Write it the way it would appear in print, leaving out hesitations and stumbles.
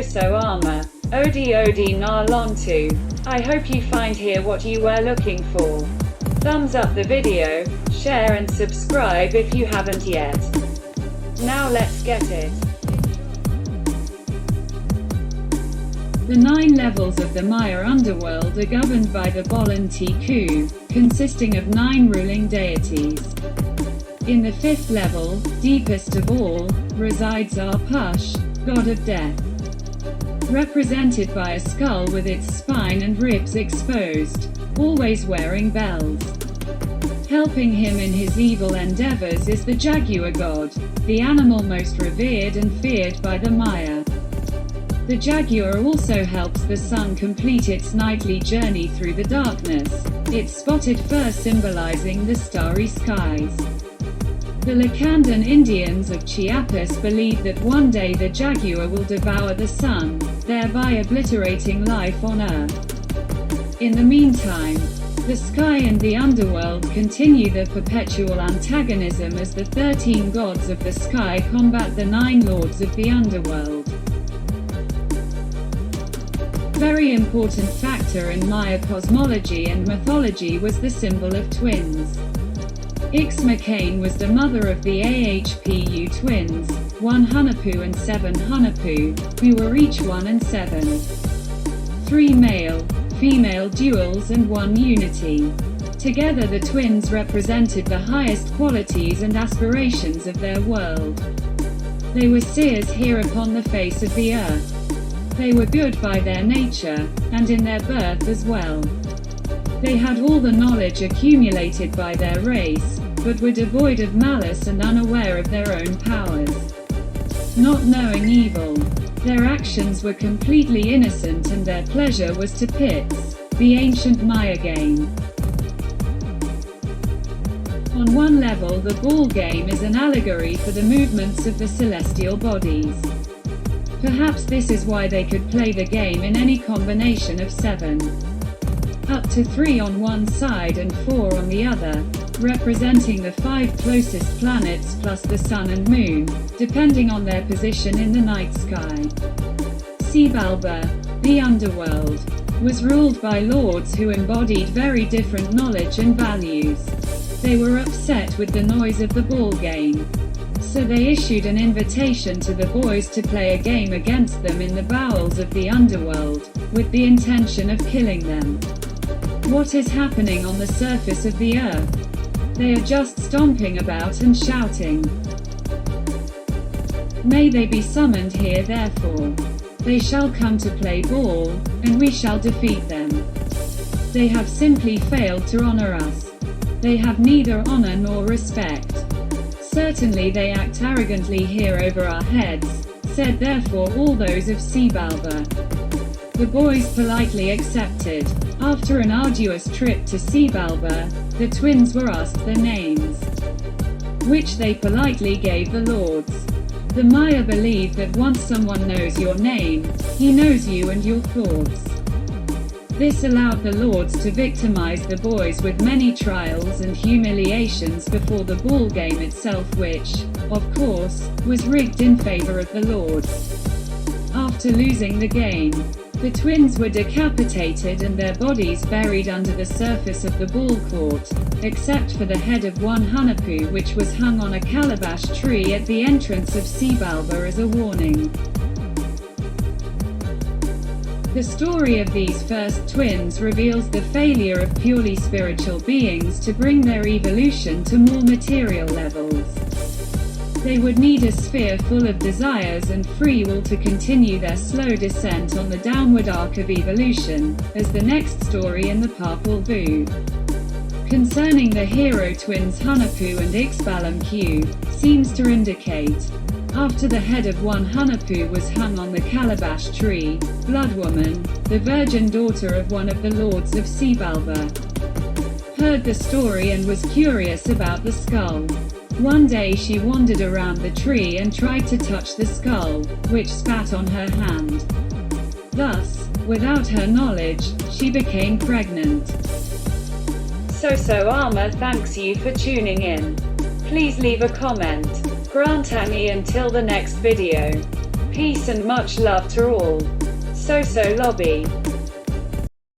So AmA, OD na long to. I hope you find here what you were looking for. Thumbs up the video, share and subscribe if you haven't yet. Now let's get it. The 9 levels of the Maya underworld are governed by the Bolan Tiku, consisting of 9 ruling deities. In the 5th level, deepest of all, resides Arpush, god of death. Represented by a skull with its spine and ribs exposed, always wearing bells. Helping him in his evil endeavors is the jaguar god, the animal most revered and feared by the Maya. The jaguar also helps the sun complete its nightly journey through the darkness, its spotted fur symbolizing the starry skies. The Lacandan Indians of Chiapas believe that one day the jaguar will devour the sun, thereby obliterating life on Earth. In the meantime, the sky and the underworld continue their perpetual antagonism as the 13 gods of the sky combat the 9 lords of the underworld. Very important factor in Maya cosmology and mythology was the symbol of twins. Ixmiquene was the mother of the AHPU twins, 1 Hunahpu and 7 Hunahpu, who were each 1 and 7. 3 male-female duals and 1 unity. Together the twins represented the highest qualities and aspirations of their world. They were seers here upon the face of the earth. They were good by their nature, and in their birth as well. They had all the knowledge accumulated by their race, but were devoid of malice and unaware of their own powers. Not knowing evil, their actions were completely innocent and their pleasure was to pits, the ancient Maya game. On one level, the ball game is an allegory for the movements of the celestial bodies. Perhaps this is why they could play the game in any combination of 7. Up to 3 on one side and 4 on the other, representing the 5 closest planets plus the Sun and Moon, depending on their position in the night sky. Xibalba, the underworld, was ruled by lords who embodied very different knowledge and values. They were upset with the noise of the ball game. So they issued an invitation to the boys to play a game against them in the bowels of the underworld, with the intention of killing them. What is happening on the surface of the earth? They are just stomping about and shouting. May they be summoned here therefore. They shall come to play ball, and we shall defeat them. They have simply failed to honor us. They have neither honor nor respect. Certainly they act arrogantly here over our heads, said therefore all those of Xibalba. The boys politely accepted. After an arduous trip to Xibalba, the twins were asked their names, which they politely gave the lords. The Maya believe that once someone knows your name, he knows you and your thoughts. This allowed the lords to victimize the boys with many trials and humiliations before the ball game itself, which, of course, was rigged in favor of the lords. After losing the game, the twins were decapitated and their bodies buried under the surface of the ball court, except for the head of 1 Hunahpu, which was hung on a calabash tree at the entrance of Xibalba as a warning. The story of these first twins reveals the failure of purely spiritual beings to bring their evolution to more material levels. They would need a sphere full of desires and free will to continue their slow descent on the downward arc of evolution, as the next story in the Papal Vu. Concerning the hero twins Hunahpu and Ixbalamque, seems to indicate, after the head of 1 Hunahpu was hung on the calabash tree, Blood Woman, the virgin daughter of one of the lords of Xibalba, heard the story and was curious about the skull. One day she wandered around the tree and tried to touch the skull, which spat on her hand. Thus, without her knowledge, she became pregnant. So AmA thanks you for tuning in. Please leave a comment. Grant AmA until the next video. Peace and much love to all. So lobby.